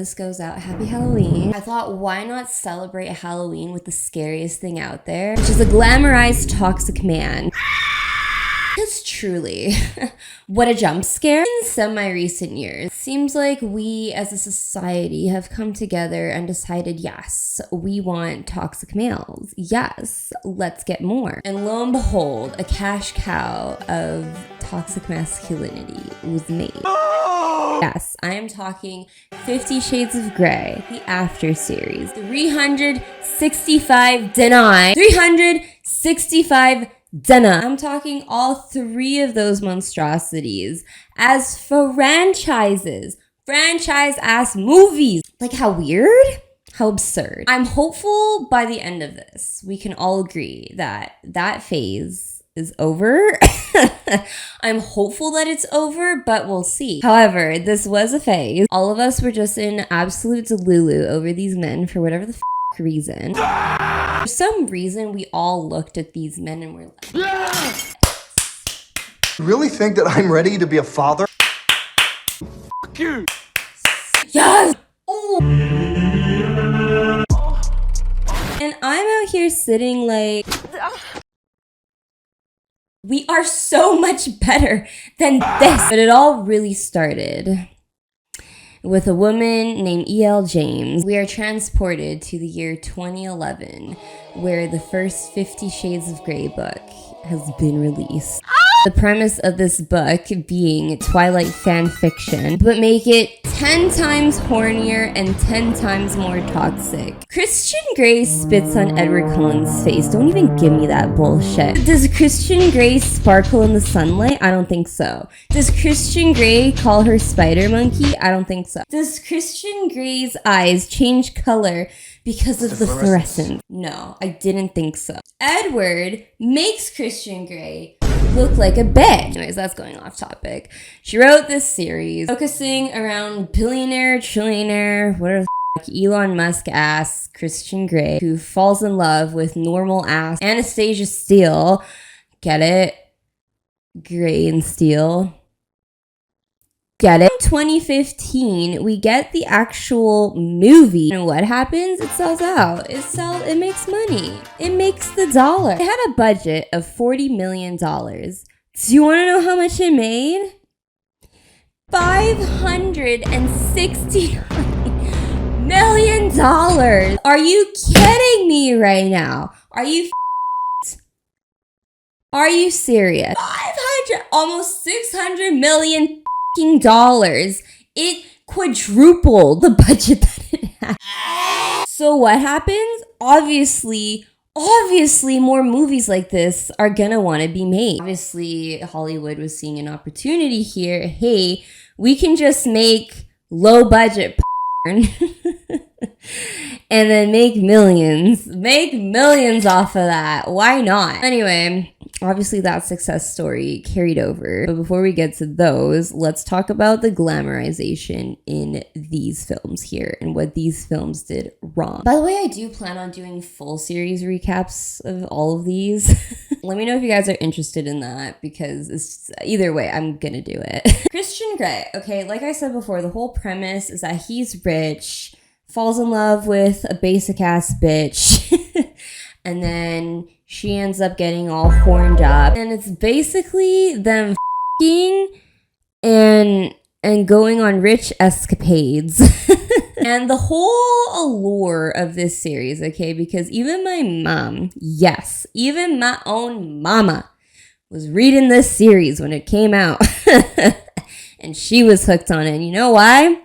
this goes out, happy Halloween. I thought, why not celebrate Halloween with the scariest thing out there, which is a glamorized toxic man. Because truly, what a jump scare. In semi-recent years, seems like we as a society have come together and decided, yes, we want toxic males. Yes, let's get more. And lo and behold, a cash cow of toxic masculinity was made. Yes, I am talking 50 Shades of Grey, the after series, 365 deny, 365 Dana. I'm talking all three of those monstrosities as franchises. Franchise-ass movies. Like, how weird? How absurd. I'm hopeful by the end of this, we can all agree that that phase is over. I'm hopeful that it's over, but we'll see. However, this was a phase. All of us were just in absolute delulu over these men for whatever the reason. For some reason, we all looked at these men and were like, You really think that I'm ready to be a father? Fuck you! yes! Ooh. And I'm out here sitting like, we are so much better than this. But it all really started with a woman named E.L. James. We are transported to the year 2011, where the first 50 Shades of Grey book has been released. The premise of this book being Twilight fan fiction, but make it 10 times hornier and 10 times more toxic. Christian Grey spits on Edward Cullen's face. Don't even give me that bullshit. Does Christian Grey sparkle in the sunlight? I don't think so. Does Christian Grey call her spider monkey? I don't think so. Does Christian Grey's eyes change color because of the fluorescence? No, I didn't think so. Edward makes Christian Grey look like a bitch. Anyways, that's going off topic. She wrote this series focusing around billionaire, trillionaire, whatever the f***, Elon Musk ass Christian Grey, who falls in love with normal ass Anastasia Steele. Get it? Grey and Steele. Get it? In 2015, we get the actual movie. And what happens? It sells out. It makes money. It makes the dollar. It had a budget of $40 million. Do you want to know how much it made? $569 million. Are you kidding me right now? Are you serious? 500, almost 600 million dollars. It quadrupled the budget that it had. So what happens? Obviously more movies like this are gonna want to be made. Obviously, Hollywood was seeing an opportunity here. Hey, we can just make low budget porn and then make millions off of that. Why not? Anyway, obviously that success story carried over. But before we get to those, let's talk about the glamorization in these films here and what these films did wrong. By the way, I do plan on doing full series recaps of all of these. Let me know if you guys are interested in that, because it's either way, I'm gonna do it. Christian Grey, okay, like I said before, the whole premise is that he's rich, falls in love with a basic ass bitch, and then she ends up getting all horned up. And it's basically them f***ing and going on rich escapades. And the whole allure of this series, okay, because even my mom, yes, even my own mama was reading this series when it came out. And she was hooked on it. And you know why?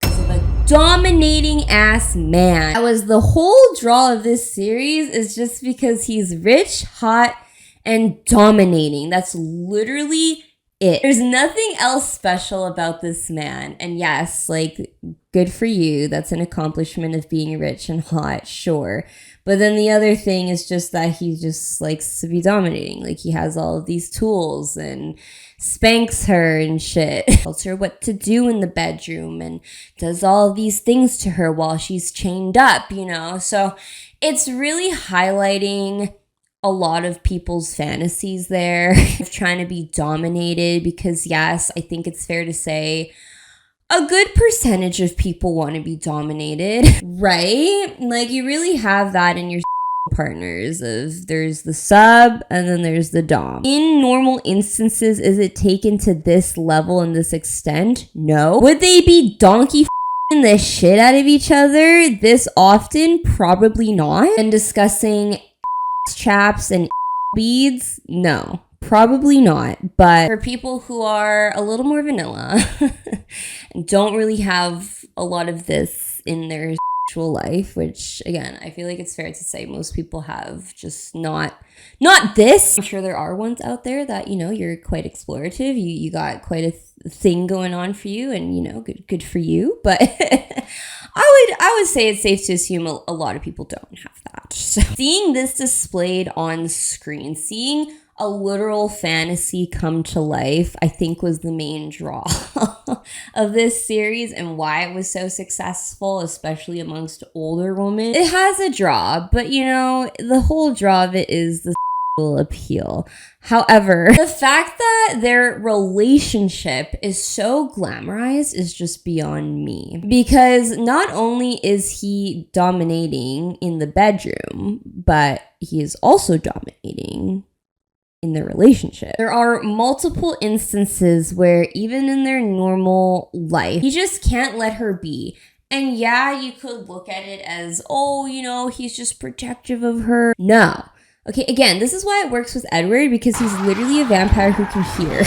Because of a dominating ass man. That was the whole draw of this series, is just because he's rich, hot, and dominating. That's literally it. There's nothing else special about this man. And yes, like, good for you. That's an accomplishment of being rich and hot, sure. But then the other thing is just that he just likes to be dominating. Like, he has all of these tools and spanks her and shit. Tells her what to do in the bedroom and does all of these things to her while she's chained up, you know? So it's really highlighting a lot of people's fantasies there of trying to be dominated, because yes, I think it's fair to say a good percentage of people want to be dominated, right? Like, you really have that in your partners of there's the sub and then there's the dom. In normal instances, is it taken to this level and this extent? No. Would they be donkey the shit out of each other this often? Probably not. And discussing chaps and beads? No. Probably not. But for people who are a little more vanilla and don't really have a lot of this in their sexual life, which again, I feel like it's fair to say most people have, just not this. I'm sure there are ones out there that, you know, you're quite explorative. You got quite a thing going on for you, and, you know, good for you. But I would say it's safe to assume a lot of people don't have that. So seeing this displayed on screen, seeing a literal fantasy come to life, I think was the main draw of this series and why it was so successful, especially amongst older women. It has a draw, but, you know, the whole draw of it is the appeal. However, the fact that their relationship is so glamorized is just beyond me. Because not only is he dominating in the bedroom, but he is also dominating in the relationship. There are multiple instances where even in their normal life, he just can't let her be. And yeah, you could look at it as, oh, you know, he's just protective of her. No. Okay, again, this is why it works with Edward, because he's literally a vampire who can hear.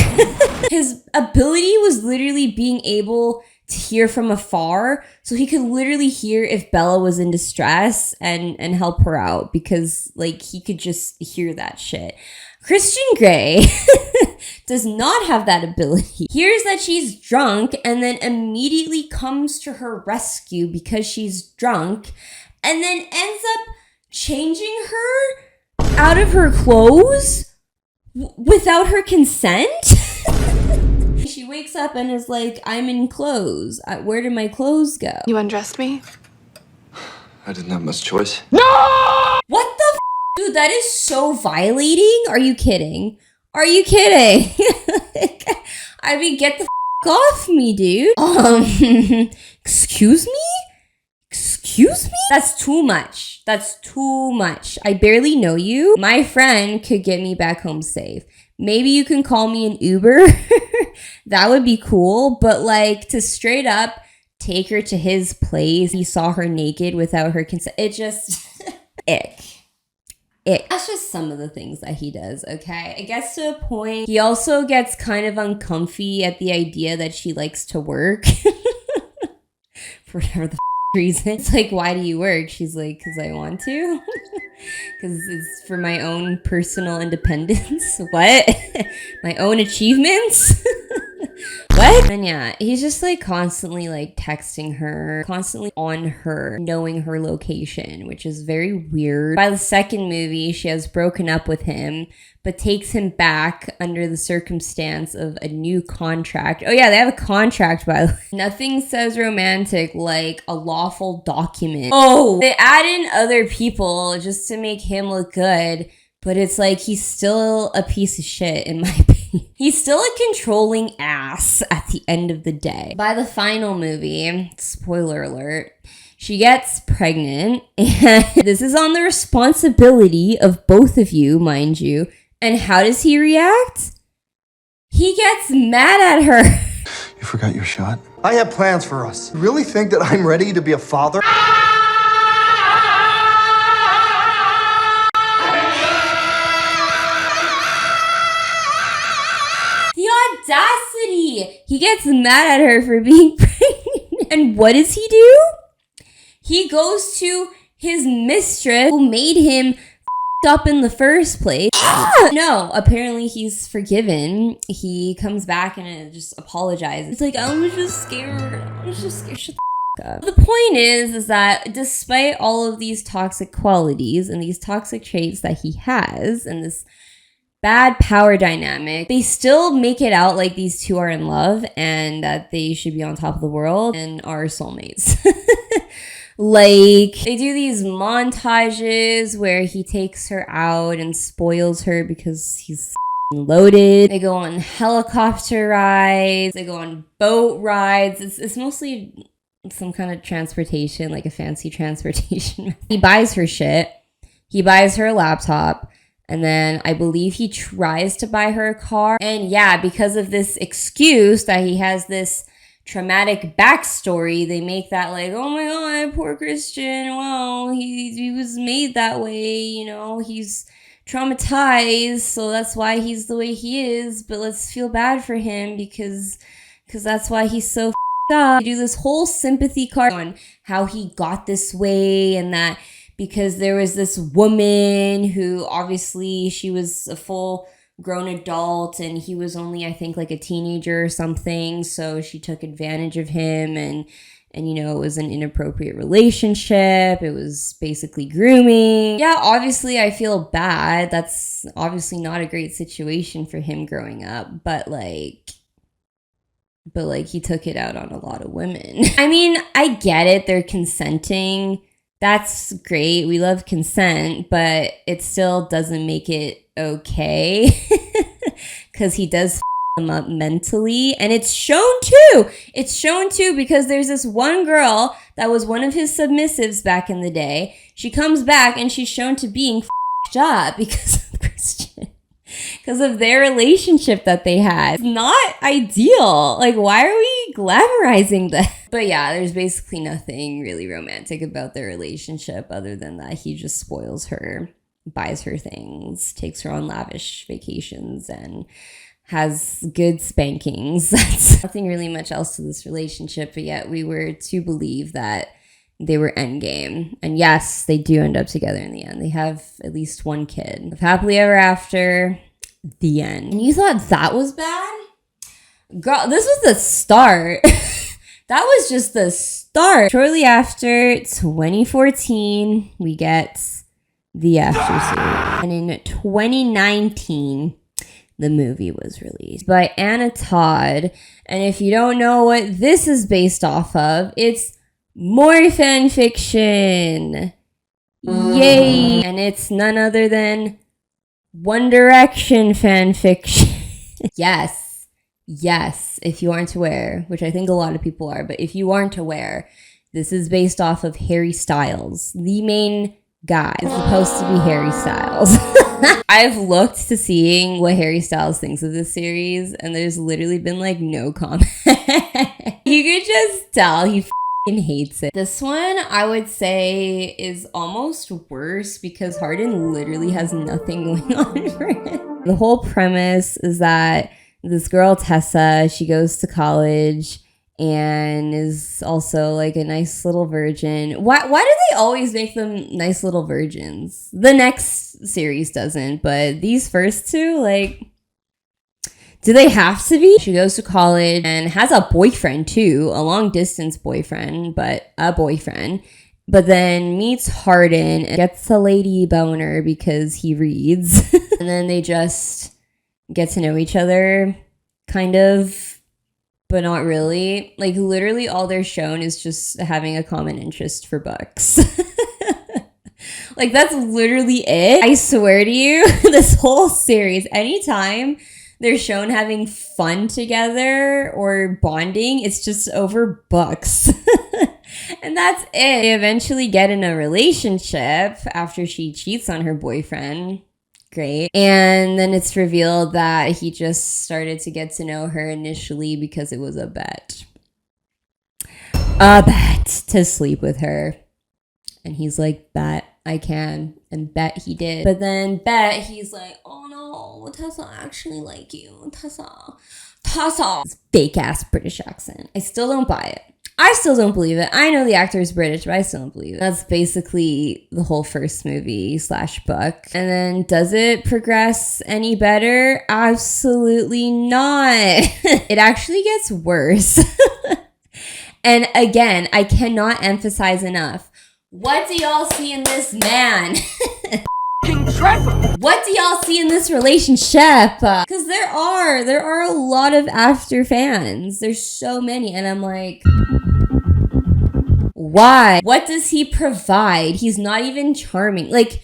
His ability was literally being able to hear from afar, so he could literally hear if Bella was in distress and help her out, because, like, he could just hear that shit. Christian Grey does not have that ability. Hears that she's drunk and then immediately comes to her rescue because she's drunk, and then ends up changing her out of her clothes without her consent. She wakes up and is like, I'm in clothes. Where did my clothes go? You undressed me? I didn't have much choice. No! What the dude, that is so violating. Are you kidding? Are you kidding? I mean, get the off me, dude. Excuse me? Excuse me? That's too much. That's too much. I barely know you. My friend could get me back home safe. Maybe you can call me an Uber. That would be cool. But, like, to straight up take her to his place, he saw her naked without her consent. It just, ick. That's just some of the things that he does, okay? It gets to a point. He also gets kind of uncomfy at the idea that she likes to work. For whatever the reason. It's like, why do you work? She's like, because I want to. Because it's for my own personal independence. What? My own achievements? What? And yeah, he's just like constantly like texting her, constantly on her, knowing her location, which is very weird. By the second movie, she has broken up with him, but takes him back under the circumstance of a new contract. Oh yeah, they have a contract, by the way. Nothing says romantic like a lawful document. Oh, they add in other people just to make him look good, but it's like he's still a piece of shit in my opinion. He's still a controlling ass at the end of the day. By the final movie, spoiler alert, she gets pregnant, and this is on the responsibility of both of you, mind you. And how does he react? He gets mad at her. You forgot your shot? I have plans for us. You really think that I'm ready to be a father? The audacity! He gets mad at her for being pregnant. And what does he do? He goes to his mistress who made him up in the first place. No, apparently he's forgiven. He comes back and just apologizes. It's like, I was just scared. Shut the up. The point is that despite all of these toxic qualities and these toxic traits that he has and this bad power dynamic, they still make it out like these two are in love and that they should be on top of the world and are soulmates. Like, they do these montages where he takes her out and spoils her because he's loaded. They go on helicopter rides. They go on boat rides. It's mostly some kind of transportation, like a fancy transportation. He buys her shit. He buys her a laptop. And then I believe he tries to buy her a car. And yeah, because of this excuse that he has this traumatic backstory, they make that like, oh my god, poor Christian. Well, he was made that way, you know, he's traumatized, so that's why he's the way he is, but let's feel bad for him because that's why he's so up. You do this whole sympathy card on how he got this way, and that because there was this woman who obviously she was a full grown adult and he was only, I think, like a teenager or something, so she took advantage of him, and you know, it was an inappropriate relationship. It was basically grooming. Yeah, obviously I feel bad. That's obviously not a great situation for him growing up, but like he took it out on a lot of women. I mean, I get it. They're consenting. That's great. We love consent, but it still doesn't make it okay because he does them up mentally, and it's shown too because there's this one girl that was one of his submissives back in the day. She comes back and she's shown to being up because of Christian, because of their relationship that they had. It's not ideal. Like, why are we glamorizing that? But yeah, there's basically nothing really romantic about their relationship other than that he just spoils her, buys her things, takes her on lavish vacations, and has good spankings. That's nothing really much else to this relationship, but yet we were to believe that they were endgame. And yes, they do end up together in the end. They have at least one kid. Happily ever after, the end. And you thought that was bad? Girl, this was the start. That was just the start. Shortly after 2014, we get the aftersuit. And in 2019, the movie was released by Anna Todd. And if you don't know what this is based off of, it's more fan fiction. Yay! And it's none other than One Direction fan fiction. Yes, if you aren't aware, which I think a lot of people are, but if you aren't aware, this is based off of Harry Styles. The main guy is supposed to be Harry Styles. I've looked to seeing what Harry Styles thinks of this series, and there's literally been like no comment. You could just tell he f***ing hates it. This one, I would say, is almost worse because Harden literally has nothing going on for him. The whole premise is that this girl, Tessa, she goes to college and is also like a nice little virgin. Why do they always make them nice little virgins? The next series doesn't, but these first two, like, do they have to be? She goes to college and has a boyfriend too, a long distance boyfriend, but a boyfriend. But then meets Harden and gets a lady boner because he reads. And then they just get to know each other, kind of, but not really. Like, literally all they're shown is just having a common interest for books. Like, that's literally it. I swear to you, this whole series, anytime they're shown having fun together or bonding, it's just over books. And that's it. They eventually get in a relationship after she cheats on her boyfriend. Great. And then it's revealed that he just started to get to know her initially because it was a bet. A bet to sleep with her. And he's like, bet I can. And bet he did. But then bet he's like, oh no, Tessa, I actually like you. Tessa. This fake ass British accent. I still don't buy it. I still don't believe it. I know the actor is British, but I still don't believe it. That's basically the whole first movie / book. And then does it progress any better? Absolutely not. It actually gets worse. And again, I cannot emphasize enough. What do y'all see in this man? What do y'all see in this relationship? Because there are a lot of after fans. There's so many. And I'm like, why? What does he provide? He's not even charming. Like,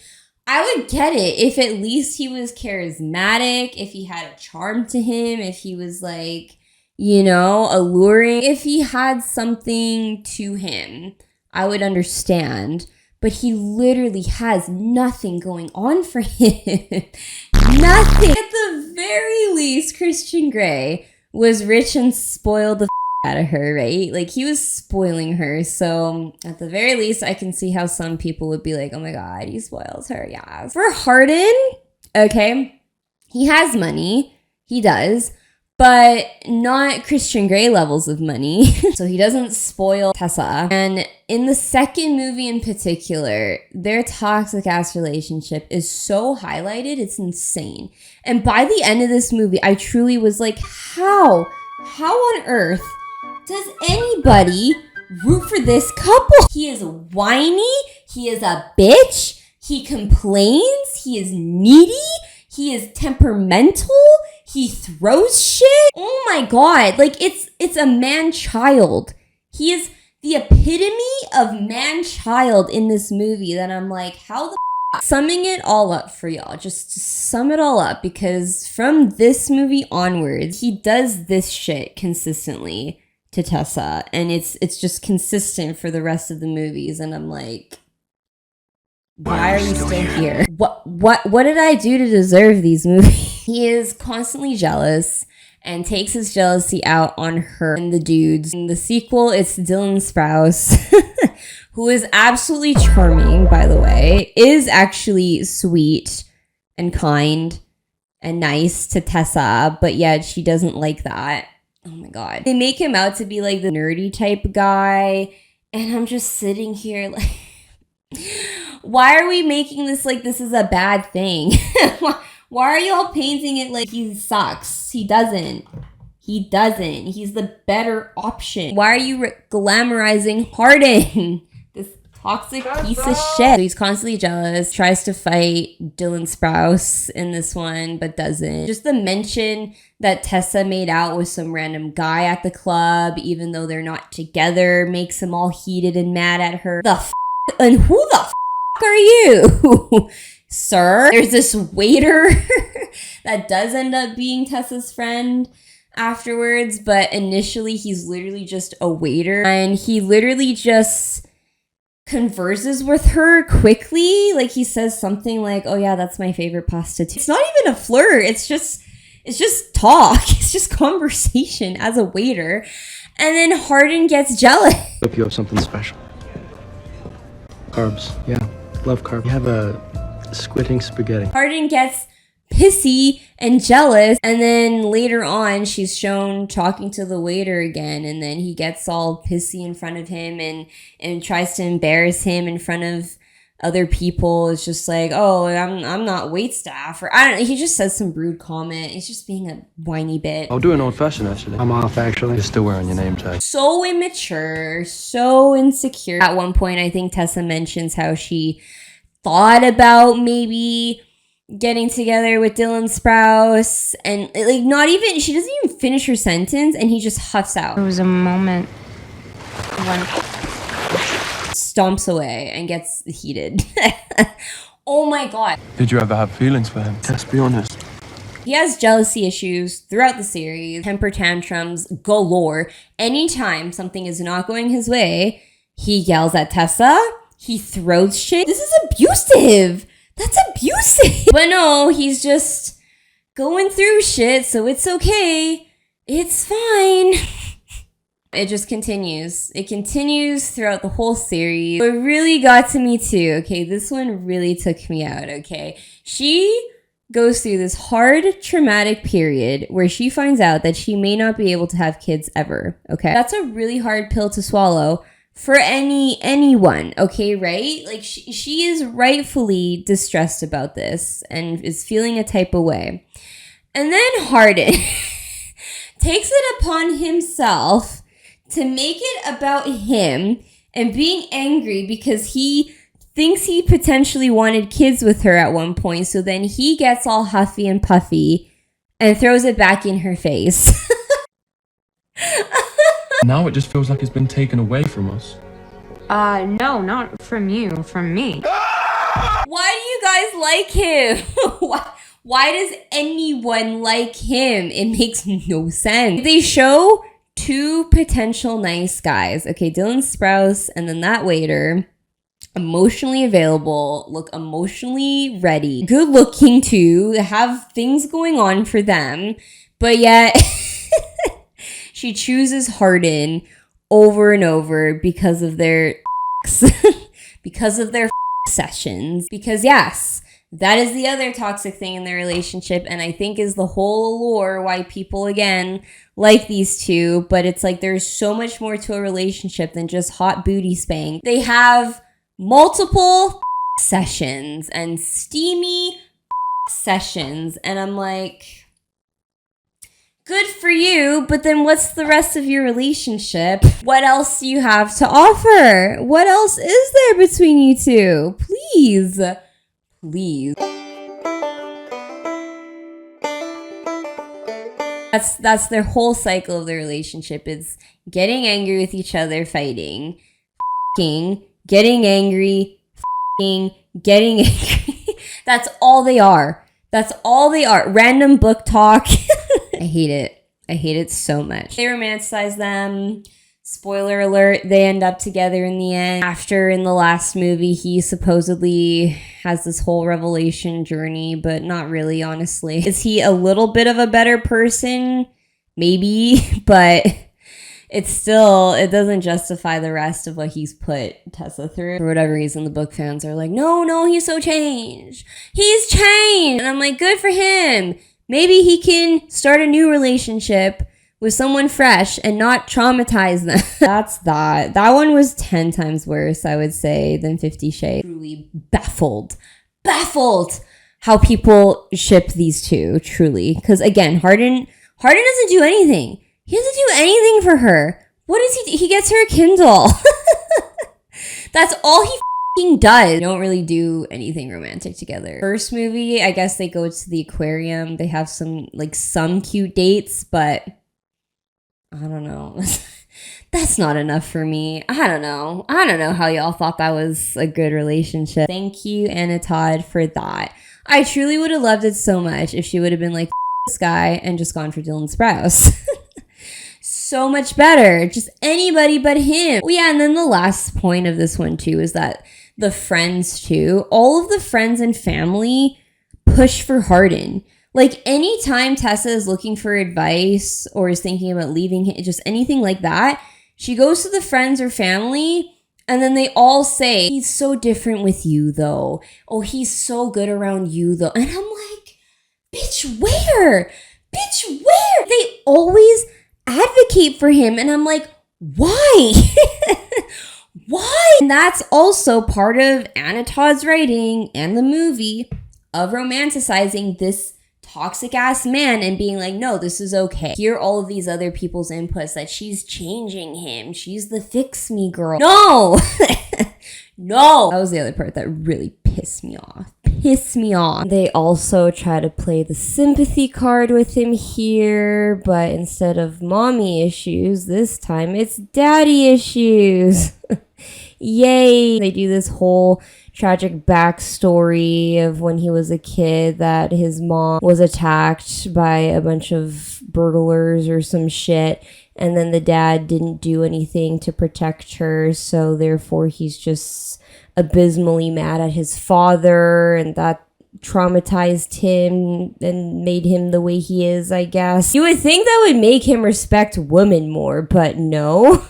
I would get it if at least he was charismatic, if he had a charm to him, if he was like, you know, alluring, if he had something to him, I would understand. But he literally has nothing going on for him. Nothing. At the very least, Christian Grey was rich and spoiled the out of her, right? Like, he was spoiling her. So at the very least, I can see how some people would be like, oh my God, he spoils her. Yeah. For Hardin, okay, he has money. He does. But not Christian Grey levels of money. So he doesn't spoil Tessa. And in the second movie in particular, their toxic ass relationship is so highlighted, it's insane. And by the end of this movie, I truly was like, how on earth does anybody root for this couple? He is whiny. He is a bitch. He complains. He is needy. He is temperamental. He throws shit. Oh my God. Like, it's a man-child. He is the epitome of man-child in this movie that I'm like, how the summing it all up for y'all. Just to sum it all up, because from this movie onwards, he does this shit consistently to Tessa, and it's just consistent for the rest of the movies, and I'm like, why are you still here? What did I do to deserve these movies? He is constantly jealous and takes his jealousy out on her and the dudes. In the sequel, it's Dylan Sprouse, who is absolutely charming, by the way, is actually sweet and kind and nice to Tessa, but yet she doesn't like that. Oh my God. They make him out to be like the nerdy type guy, and I'm just sitting here like, why are we making this like this is a bad thing? Why are y'all painting it like he sucks? He doesn't. He doesn't. He's the better option. Why are you glamorizing Hardin? This toxic piece of shit. So he's constantly jealous, tries to fight Dylan Sprouse in this one, but doesn't. Just the mention that Tessa made out with some random guy at the club, even though they're not together, makes him all heated and mad at her. And who the are you? Sir? There's this waiter that does end up being Tessa's friend afterwards, but initially he's literally just a waiter, and he literally just converses with her quickly. Like, he says something like, oh yeah, that's my favorite pasta too. It's not even a flirt. It's just talk. It's just conversation as a waiter. And then Hardin gets jealous. Hope you have something special. Carbs. Yeah, love carbs. You have a squitting spaghetti. Hardin gets pissy and jealous, and then later on she's shown talking to the waiter again, and then he gets all pissy in front of him and tries to embarrass him in front of other people. It's just like, oh, I'm not wait staff, or I don't know. He just says some rude comment. He's just being a whiny bit. I'll do an old fashioned actually. I'm off actually. You're still wearing your name tag. So immature, so insecure. At one point, I think Tessa mentions how she thought about maybe getting together with Dylan Sprouse, and like not even, she doesn't even finish her sentence, and he just huffs out. There was a moment when stomps away and gets heated. Oh my God. Did you ever have feelings for him? Let's be honest. He has jealousy issues throughout the series, temper tantrums galore. Anytime something is not going his way, he yells at Tessa. He throws shit. This is abusive. That's abusive. But no, he's just going through shit, so it's okay. It's fine. It just continues. It continues throughout the whole series. It really got to me too, okay? This one really took me out, okay? She goes through this hard, traumatic period where she finds out that she may not be able to have kids ever, okay? That's a really hard pill to swallow for anyone, okay, right? Like, she is rightfully distressed about this and is feeling a type of way. And then Hardin takes it upon himself to make it about him and being angry because he thinks he potentially wanted kids with her at one point. So then he gets all huffy and puffy and throws it back in her face. Now it just feels like it's been taken away from us. no, not from you, from me. Why do you guys like him? Why does anyone like him? It makes no sense. They show two potential nice guys. Okay, Dylan Sprouse and then that waiter. Emotionally available, look emotionally ready, good looking too, have things going on for them, but yet she chooses Hardin over and over because of their because of their sessions. Because yes, that is the other toxic thing in their relationship, and I think is the whole allure why people again like these two. But it's like there's so much more to a relationship than just hot booty spank. They have multiple sessions and steamy sessions, and I'm like, good for you, but then what's the rest of your relationship? What else do you have to offer? What else is there between you two? Please. That's their whole cycle of the relationship. It's getting angry with each other, fighting, getting angry, getting angry. That's all they are. Random book talk. I hate it so much. They romanticize them. Spoiler alert, they end up together in the end. After, in the last movie, he supposedly has this whole revelation journey, but not really, honestly. Is he a little bit of a better person? Maybe, but it doesn't justify the rest of what he's put Tessa through. For whatever reason, the book fans are like, no, he's so changed. He's changed. And I'm like, good for him. Maybe he can start a new relationship with someone fresh and not traumatize them. That's that. That one was 10 times worse, I would say, than 50 Shades. Truly baffled how people ship these two, truly. Because again, Hardin doesn't do anything. He doesn't do anything for her. What does he do? He gets her a Kindle. That's all he does. They don't really do anything romantic together. First movie, I guess they go to the aquarium. They have some cute dates, but I don't know. That's not enough for me. I don't know how y'all thought that was a good relationship. Thank you, Anna Todd, for that. I truly would have loved it so much if she would have been like, this guy, and just gone for Dylan Sprouse. So much better. Just anybody but him. Well, yeah, and then the last point of this one too is that the friends too, all of the friends and family push for Hardin. Like anytime Tessa is looking for advice or is thinking about leaving him, just anything like that, she goes to the friends or family and then they all say, he's so different with you though. Oh, he's so good around you though. And I'm like, bitch, where? They always advocate for him. And I'm like, why? Why? And that's also part of Anna Todd's writing and the movie of romanticizing this toxic ass man and being like, no, this is okay. Hear all of these other people's inputs that she's changing him. She's the fix me girl. No! No! That was the other part that really pissed me off. They also try to play the sympathy card with him here, but instead of mommy issues, this time it's daddy issues. Yay! They do this whole tragic backstory of when he was a kid that his mom was attacked by a bunch of burglars or some shit, and then the dad didn't do anything to protect her, so therefore he's just abysmally mad at his father, and that traumatized him and made him the way he is, I guess. You would think that would make him respect women more, but no.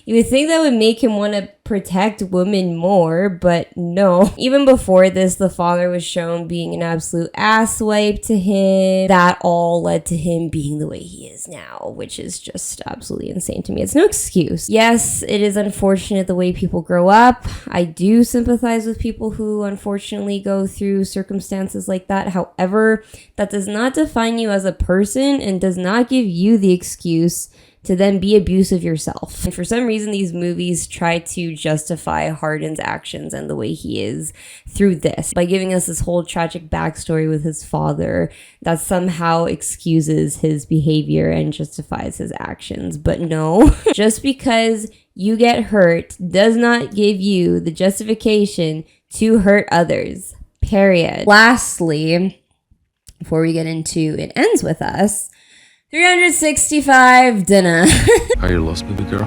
You would think that would make him want to protect women more, but no. Even before this, the father was shown being an absolute asswipe to him. That all led to him being the way he is now, which is just absolutely insane to me. It's no excuse. Yes, it is unfortunate the way people grow up. I do sympathize with people who unfortunately go through circumstances like that. However, that does not define you as a person and does not give you the excuse to then be abusive yourself. And for some reason, these movies try to justify Hardin's actions and the way he is through this by giving us this whole tragic backstory with his father that somehow excuses his behavior and justifies his actions. But no, just because you get hurt does not give you the justification to hurt others. Period. Lastly, before we get into It Ends With Us, 365 Dinner. Are you lost, baby girl?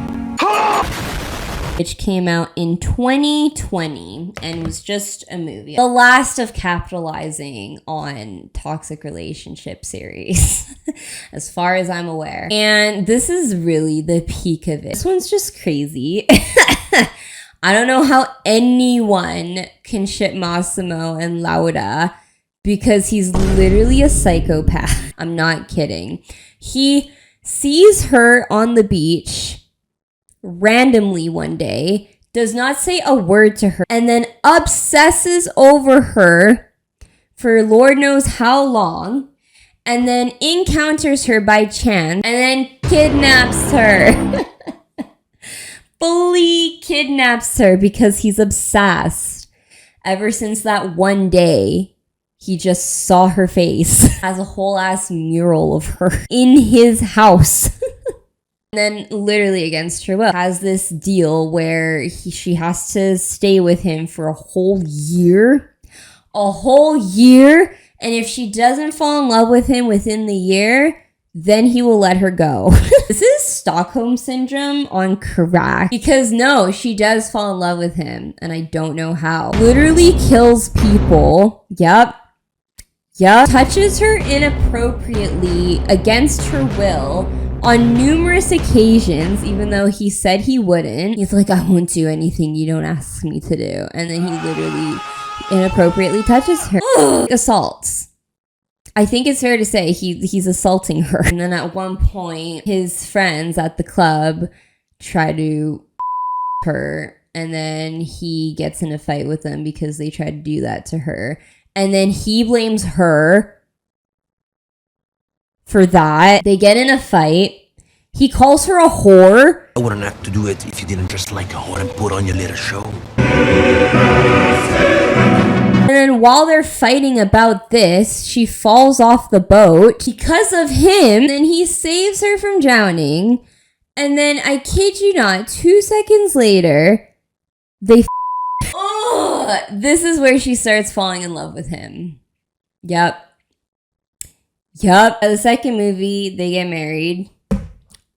Which came out in 2020 and was just a movie. The last of capitalizing on toxic relationship series, as far as I'm aware. And this is really the peak of it. This one's just crazy. I don't know how anyone can ship Massimo and Laura because he's literally a psychopath. I'm not kidding. He sees her on the beach randomly one day, does not say a word to her, and then obsesses over her for Lord knows how long, and then encounters her by chance, and then kidnaps her. Fully kidnaps her because he's obsessed. Ever since that one day, he just saw her face. Has a whole ass mural of her in his house. And then literally against her will has this deal where she has to stay with him for a whole year. And if she doesn't fall in love with him within the year, then he will let her go. This is Stockholm Syndrome on crack. Because no, she does fall in love with him. And I don't know how. Literally kills people. Yep. Touches her inappropriately against her will on numerous occasions, even though he said he wouldn't. He's like, I won't do anything you don't ask me to do. And then he literally inappropriately touches her. Assaults. I think it's fair to say he's assaulting her. And then at one point, his friends at the club try to her. And then he gets in a fight with them because they tried to do that to her. And then he blames her for that. They get in a fight. He calls her a whore. I wouldn't have to do it if you didn't dress like a whore and put on your little show. And then while they're fighting about this, she falls off the boat because of him. Then he saves her from drowning. And then, I kid you not, 2 seconds later, they this is where she starts falling in love with him. Yep. The second movie, they get married.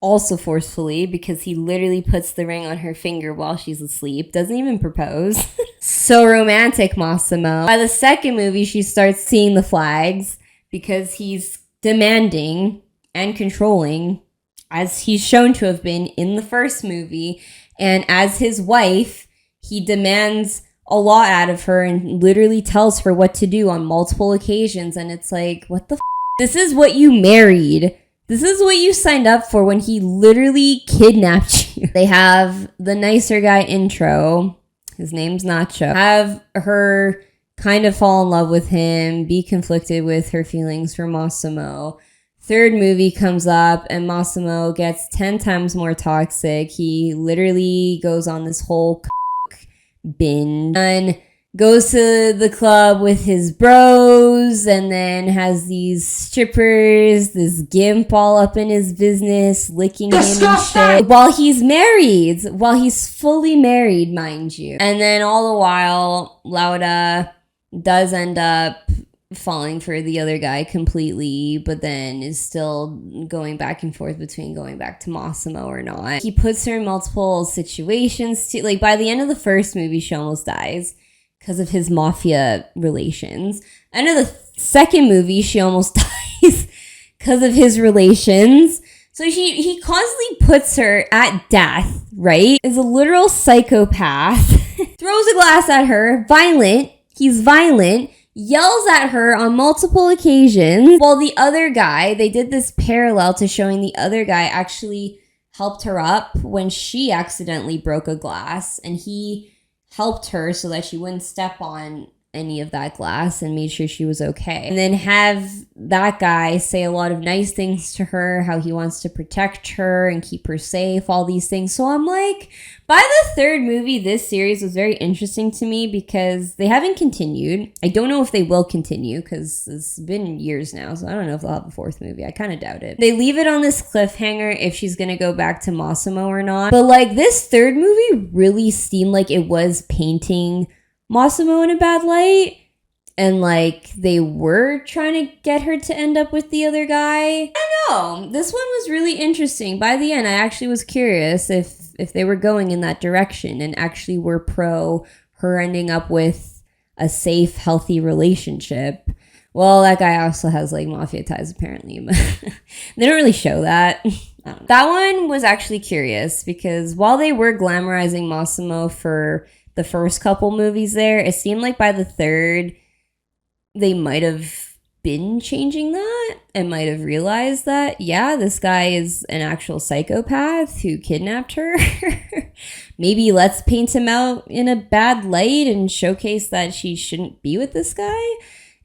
Also forcefully, because he literally puts the ring on her finger while she's asleep. Doesn't even propose. So romantic, Massimo. By the second movie, she starts seeing the flags because he's demanding and controlling, as he's shown to have been in the first movie. And as his wife, he demands a lot out of her and literally tells her what to do on multiple occasions. And it's like, what the f***? This is what you married. This is what you signed up for when he literally kidnapped you. They have the nicer guy intro. His name's Nacho. Have her kind of fall in love with him, be conflicted with her feelings for Massimo. Third movie comes up and Massimo gets 10 times more toxic. He literally goes on this whole binge and goes to the club with his bros and then has these strippers, this gimp all up in his business, licking him and shit. While he's married, while he's fully married, mind you. And then all the while, Laura does end up falling for the other guy completely, but then is still going back and forth between going back to Massimo or not. He puts her in multiple situations too. Like by the end of the first movie, she almost dies because of his mafia relations. End of the second movie, she almost dies because of his relations. So he constantly puts her at death, right? Is a literal psychopath. Throws a glass at her, violent. He's violent. Yells at her on multiple occasions. While the other guy, they did this parallel to showing the other guy actually helped her up when she accidentally broke a glass, and he helped her so that she wouldn't step on any of that glass and made sure she was okay. And then have that guy say a lot of nice things to her, how he wants to protect her and keep her safe, all these things. So I'm like, by the third movie, this series was very interesting to me because they haven't continued. I don't know if they will continue because it's been years now, so I don't know if they'll have a fourth movie. I kind of doubt it. They leave it on this cliffhanger if she's gonna go back to Massimo or not. But like this third movie really seemed like it was painting Massimo in a bad light. and like they were trying to get her to end up with the other guy. I don't know. This one was really interesting. By the end, I actually was curious if they were going in that direction and actually were pro her ending up with a safe, healthy relationship. Well, that guy also has like mafia ties apparently, but they don't really show that. That one was actually curious because while they were glamorizing Massimo for the first couple movies there, it seemed like by the third, they might have been changing that and might have realized that, yeah, this guy is an actual psychopath who kidnapped her. Maybe let's paint him out in a bad light and showcase that she shouldn't be with this guy.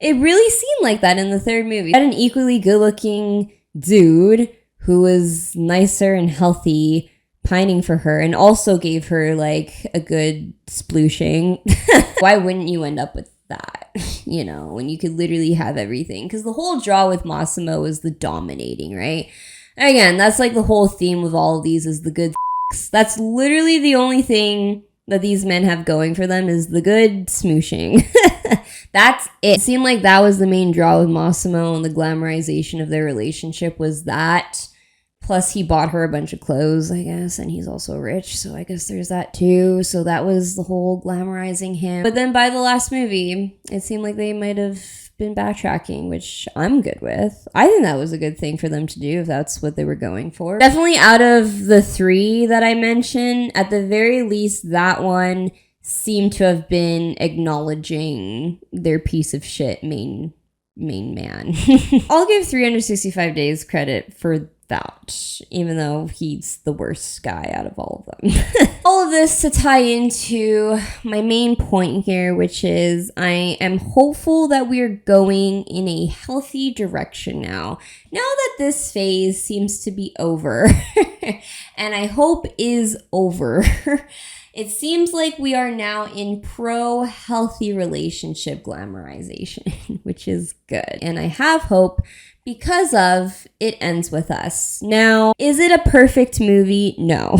It really seemed like that in the third movie. Had an equally good-looking dude who was nicer and healthy pining for her and also gave her like a good splooshing. Why wouldn't you end up with that, you know, when you could literally have everything? Because the whole draw with Massimo was the dominating, right? Again, that's like the whole theme with all of these is the good That's literally the only thing that these men have going for them is the good smooshing. That's it. It seemed like that was the main draw with Massimo, and the glamorization of their relationship was that. Plus, he bought her a bunch of clothes, I guess, and he's also rich, so I guess there's that too. So that was the whole glamorizing him. But then by the last movie, it seemed like they might have been backtracking, which I'm good with. I think that was a good thing for them to do if that's what they were going for. Definitely out of the three that I mentioned, at the very least, that one seemed to have been acknowledging their piece of shit main man. I'll give 365 Days credit for that, even though he's the worst guy out of all of them. All of this to tie into my main point here, which is I am hopeful that we are going in a healthy direction now that this phase seems to be over, and I hope is over. It seems like we are now in pro-healthy relationship glamorization, which is good. And I have hope because of It Ends With Us. Now, is it a perfect movie? No.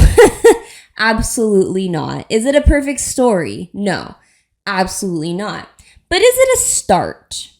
Absolutely not. Is it a perfect story? No. Absolutely not. But is it a start?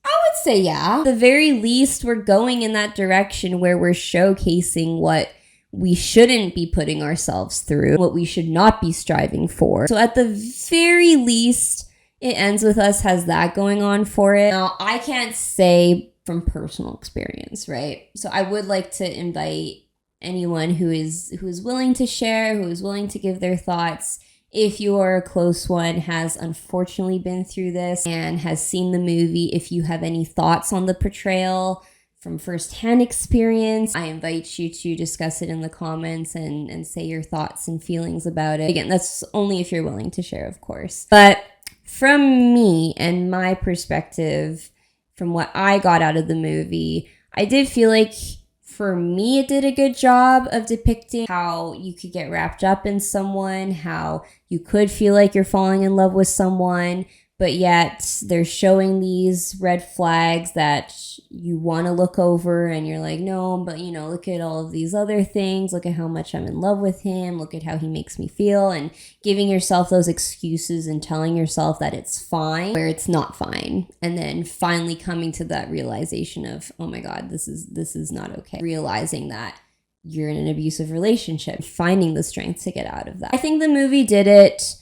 I would say yeah. At the very least, we're going in that direction where we're showcasing what we shouldn't be putting ourselves through, what we should not be striving for. So at the very least, It Ends With Us has that going on for it. Now, I can't say from personal experience, right? So I would like to invite anyone who is willing to share, who is willing to give their thoughts. If you are a close one, has unfortunately been through this and has seen the movie, if you have any thoughts on the portrayal from firsthand experience, I invite you to discuss it in the comments and say your thoughts and feelings about it. Again, that's only if you're willing to share, of course. But from me and my perspective, from what I got out of the movie, I did feel like for me, it did a good job of depicting how you could get wrapped up in someone, how you could feel like you're falling in love with someone, but yet they're showing these red flags that you want to look over and you're like, no, but you know, look at all of these other things. Look at how much I'm in love with him. Look at how he makes me feel, and giving yourself those excuses and telling yourself that it's fine where it's not fine. And then finally coming to that realization of, oh my God, this is not okay. Realizing that you're in an abusive relationship, finding the strength to get out of that. I think the movie did it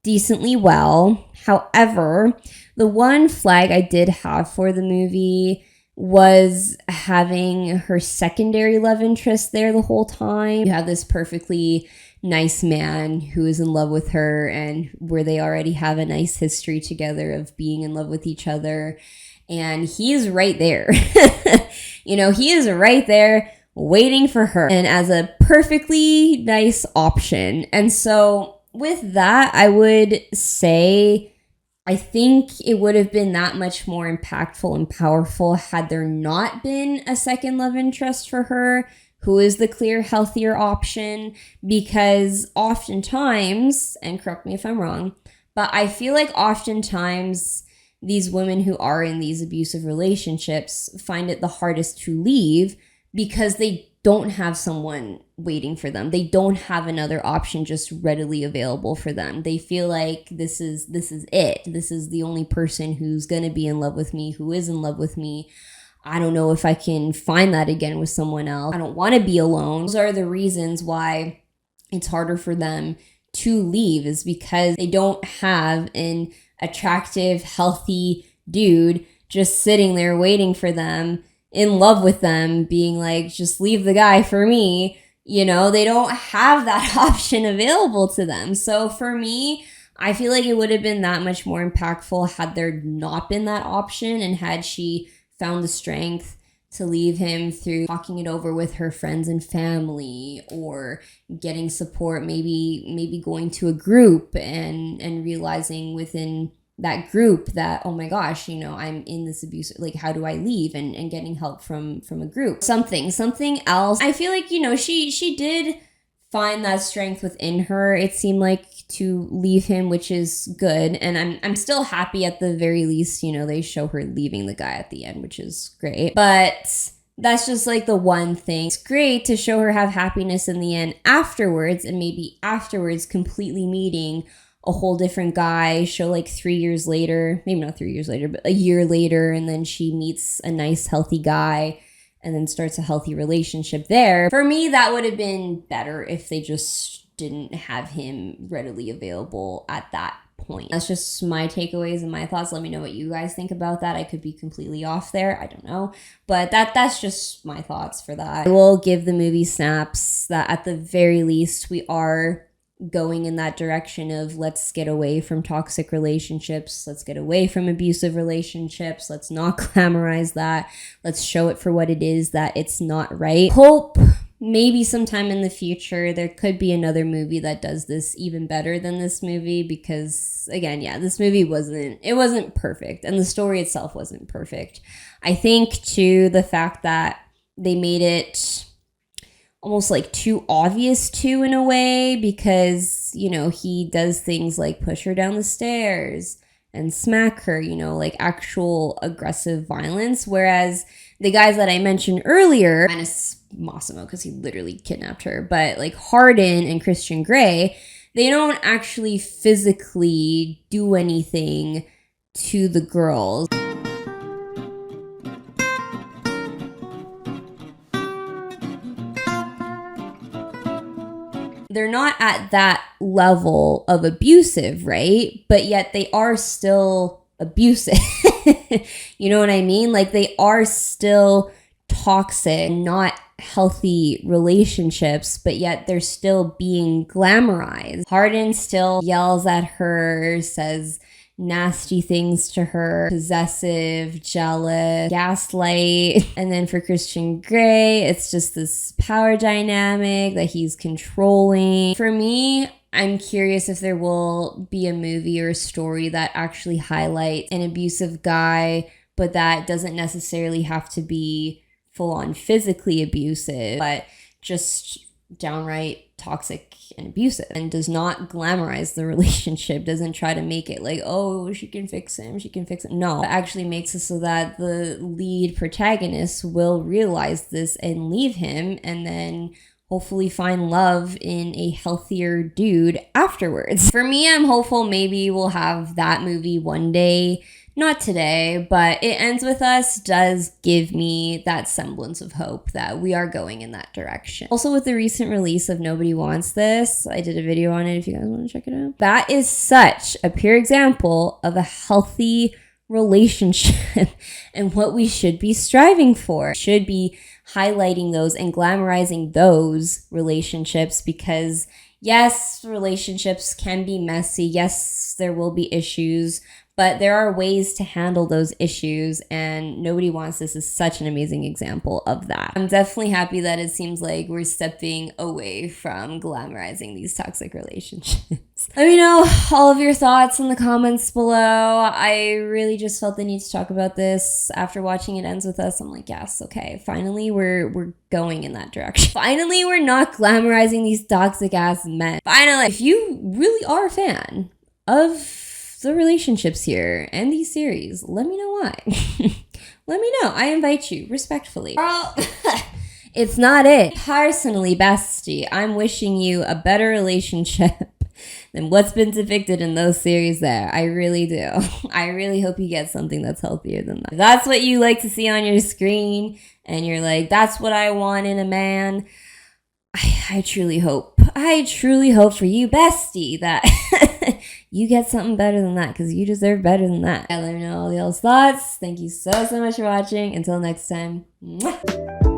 decently well. However, the one flag I did have for the movie was having her secondary love interest there the whole time. You have this perfectly nice man who is in love with her, and where they already have a nice history together of being in love with each other. And he is right there. He is right there waiting for her and as a perfectly nice option. And so with that, I would say I think it would have been that much more impactful and powerful had there not been a second love interest for her, who is the clear, healthier option. Because oftentimes, and correct me if I'm wrong, but I feel like oftentimes these women who are in these abusive relationships find it the hardest to leave because they don't have someone waiting for them. They don't have another option just readily available for them. They feel like this is it. This is the only person who's going to be in love with me, who is in love with me. I don't know if I can find that again with someone else. I don't want to be alone. Those are the reasons why it's harder for them to leave, is because they don't have an attractive, healthy dude just sitting there waiting for them, in love with them, being like, just leave the guy for me. You know, they don't have that option available to them. So for me, I feel like it would have been that much more impactful had there not been that option, and had she found the strength to leave him through talking it over with her friends and family, or getting support, maybe going to a group and realizing within that group that, oh my gosh, you know, I'm in this abuse, like, how do I leave, and getting help from a group. Something else. I feel like, you know, she did find that strength within her, it seemed like, to leave him, which is good. And I'm still happy at the very least, you know, they show her leaving the guy at the end, which is great. But that's just like the one thing. It's great to show her have happiness in the end afterwards, and maybe afterwards completely meeting a whole different guy, show like 3 years later, maybe not 3 years later, but a year later, and then she meets a nice, healthy guy, and then starts a healthy relationship there. For me, that would have been better if they just didn't have him readily available at that point. That's just my takeaways and my thoughts. Let me know what you guys think about that. I could be completely off there. I don't know. But that's just my thoughts for that. I will give the movie snaps that at the very least we are going in that direction of, let's get away from toxic relationships. Let's get away from abusive relationships. Let's not glamorize that. Let's show it for what it is, that it's not right. Hope maybe sometime in the future there could be another movie that does this even better than this movie, because again, yeah, this movie wasn't perfect, and the story itself wasn't perfect. I think too, the fact that they made it almost like too obvious too, in a way, because, you know, he does things like push her down the stairs and smack her, you know, like actual aggressive violence, whereas the guys that I mentioned earlier, minus Massimo because he literally kidnapped her, but like Hardin and Christian Grey, they don't actually physically do anything to the girls. They're not at that level of abusive, right? But yet they are still abusive. You know what I mean? Like, they are still toxic, not healthy relationships, but yet they're still being glamorized. Hardin still yells at her, says nasty things to her, possessive, jealous, gaslight. And then for Christian Grey, it's just this power dynamic that he's controlling. For me, I'm curious if there will be a movie or a story that actually highlights an abusive guy, but that doesn't necessarily have to be full-on physically abusive, but just downright toxic and abusive, and does not glamorize the relationship, doesn't try to make it like, oh, she can fix him. No, it actually makes it so that the lead protagonist will realize this and leave him, and then hopefully find love in a healthier dude afterwards. For me, I'm hopeful maybe we'll have that movie one day. Not today, but It Ends With Us does give me that semblance of hope that we are going in that direction. Also, with the recent release of Nobody Wants This, I did a video on it if you guys want to check it out. That is such a pure example of a healthy relationship and what we should be striving for. Should be highlighting those and glamorizing those relationships, because yes, relationships can be messy. Yes, there will be issues, but there are ways to handle those issues, and Nobody Wants This is such an amazing example of that. I'm definitely happy that it seems like we're stepping away from glamorizing these toxic relationships. Let me know all of your thoughts in the comments below. I really just felt the need to talk about this after watching It Ends With Us. I'm like, yes, okay, finally we're going in that direction. Finally, we're not glamorizing these toxic ass men. Finally, if you really are a fan of the relationships here and these series, let me know why. Let me know. I invite you respectfully. Girl, It's not it. Personally, bestie, I'm wishing you a better relationship than what's been depicted in those series there. I really do. I really hope you get something that's healthier than that. If that's what you like to see on your screen, and you're like, that's what I want in a man. I truly hope for you, bestie, that you get something better than that, because you deserve better than that. Let me know all y'all's thoughts. Thank you so much for watching. Until next time. Mwah.